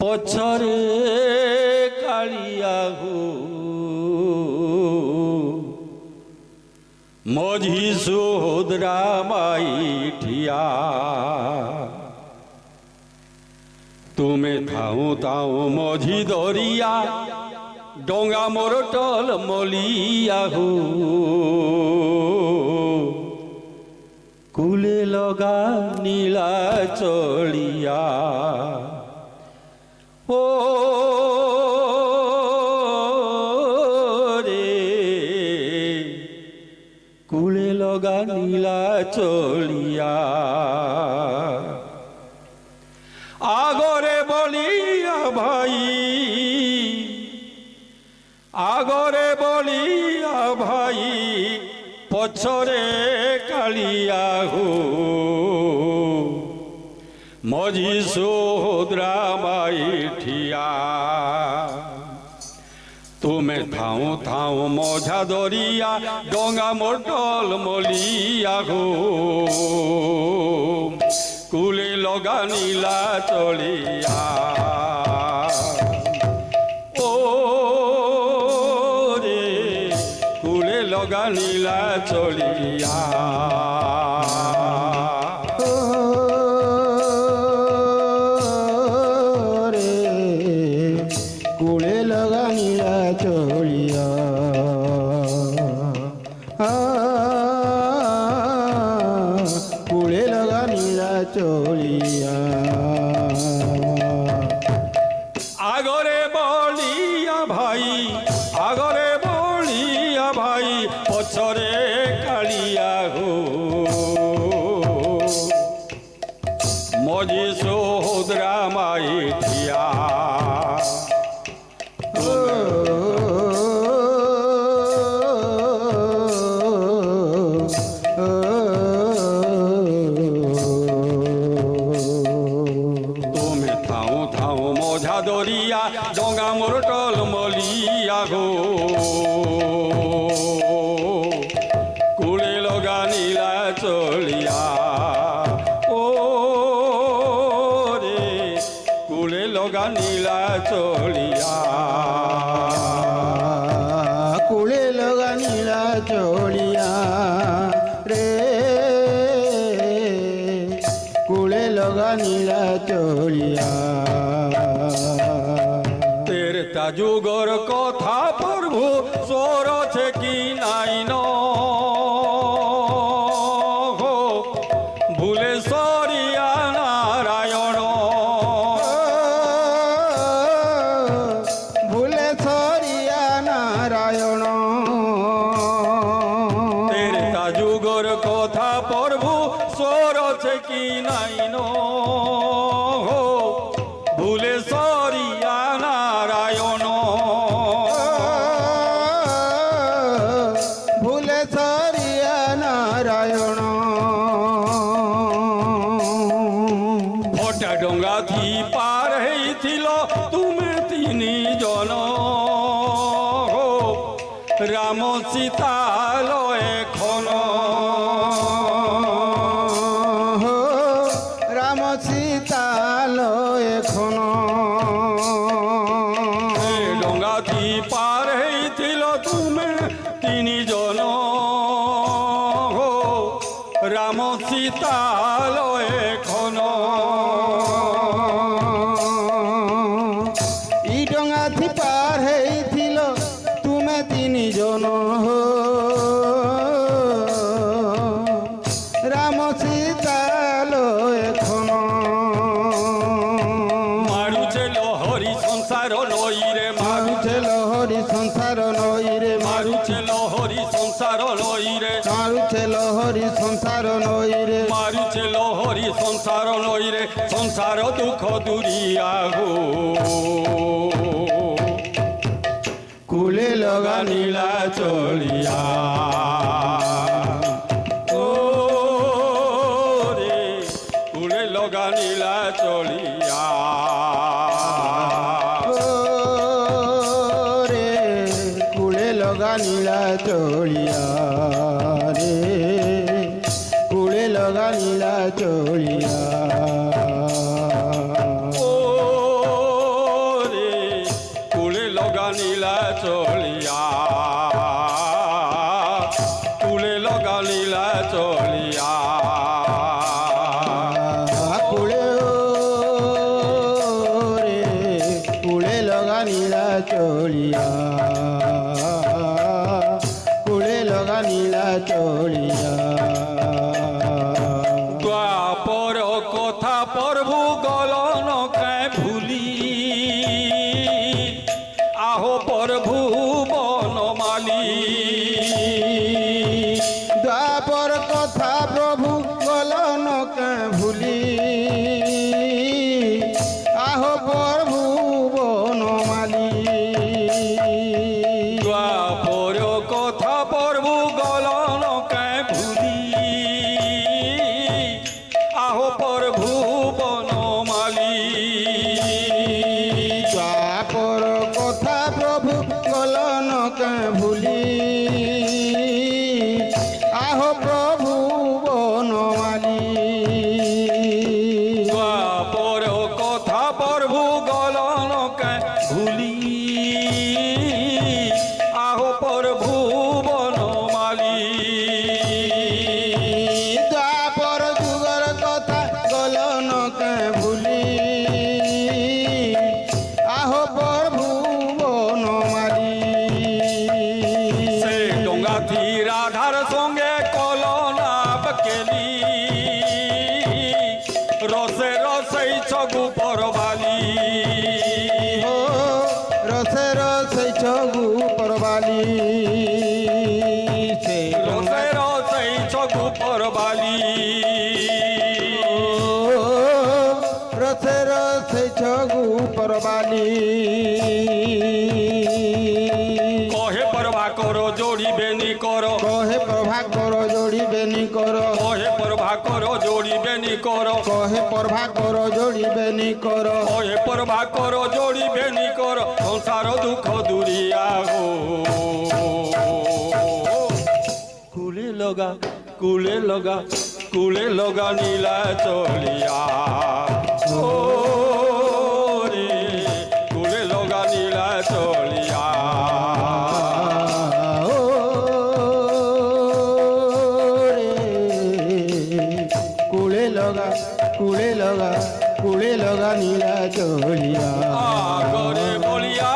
পছরে কালিয়াহু মঝি সুদ্রা মাই ঠিয়া তুমি থাও তাও মঝি দরিয়া ডঙ্গা মোর টল মলিয়াহু কুলে লগা নীলা চলিয়া ও রে কুলে লগা নীলা চলিয়া আগরে বলিয়া ভাই আগরে বলিয়া ভাই পছরে কালিয়াহু মঝি সুদ্রা মাই ঠিয়া তুমি থাও থাও মঝা দরিয়া ডঙ্গা মোটল মলিয়াহু কুলে লগা নীলা চলিয়া ও রে কুলে লগা নীলা চলিয়া কুলে লগা নীলা চলিয়া কুলে লগা নীলা চলিয়া আগরে বলিয়া ভাই আগরে বলিয়া ভাই পছরে কালিয়াহু মঝি সুদ্রা মাই ঠিয়া তুমি থাও থাও মঝা দরিয়া ডঙ্গা মোর টল মলিয়াহু কুলে লগা নীলা চলিয়া ও রে কুলে লগা নীলা চলিয়া কুলে লগা নীলা চলিয়া রে কুলে লগা নীলা চলিয়া তের তাজুগর কথা প্রভু সরছে কি নাই ন ভুলে সরিয়া নারায়ণ ভুলে সরিয়া নারায়ণ তের তাজুগর কথা প্রভু সরছে কি নাই ন ভুলে সরিয়া নারায়ণ ভুলে সরিয়া নারায়ণ ফটা ডঙ্গা থি পার হইছিল তুমি তিনি জন রাম সীতা লয়ে খন রাম সীতা এখন ডঙ্গা থি পার হইছিল তুমি তিনি জন রাম সীতা লয়ে খন ই ডঙ্গা থি পার হইছিল তুমি তিনি জন রাম সীতা এখন মারুছে লহরি সংসার লইরে মারুছে লহরি সংসার নইরে মারুছে লহরি সংসার লইরে মারুছে লহরি সংসার নইরে মারুছে লহরি সংসার লইরে সংসার দুঃখ দুরিয়াহু কুলে লগা নীলা চলিয়া ও রে কুলে লগা নীলা চলিয়া রে কুলে লগা নীলা চলিয়া রে কুলে লগা নীলা চলিয়া ও চলিয়া কুলে লগা লীলা চলিয়া কুলে রে কুলে লগা নীলা চলিয়া কুলে লগা নীলা চলিয়া দ্বাপর কথা প্রভু গলন কে ভুলি আহো প্রভু বনমালী দ্বাপর কথা প্রভু গলন কে ভুলি আহ প্রভু বনমালী দ্বাপর কথা প্রভু গলন কে ভুলি আহো প্রভু বনমালী দ্বাপর কথা প্রভু গলন কে ভুলি আহ প্রভু বনমালী দ্বাপর কথা প্রভু গলন কে ভুলি আহো প্রভু বনমালী দ্বাপর যুগর কথা গলন কে ভুলি আহ প্রভু বনমালী সে ডোঙ্গাথি রাধার সঙ্গে কলনাপ কেলি রসে রসে ছগু পরবালি ও রসে রসে ছগু পরবালি সে রসে রসে ছগু পরবালি ও রসে রসে ছগু পরবালি কহে পরবা করো যোড়িবে নি করো কহে প্রভা কর যোড়িবে নি কর কহে পরবা করো যোড়িবে নি করো কহে প্রভা কর যোড়িবে নি কর কহে পরবা করো যোড়িবে নি করো সংসার দুঃখ দূরিয়া গো কুলে লগা কুলে লগা কুলে লগা নীলা চলিয়া ও রে কুলে লগা নীলা চলিয়া ও রে কুলে লগা কুলে লগা কুলে লগা নীলা চলিয়া আগরে বলিয়া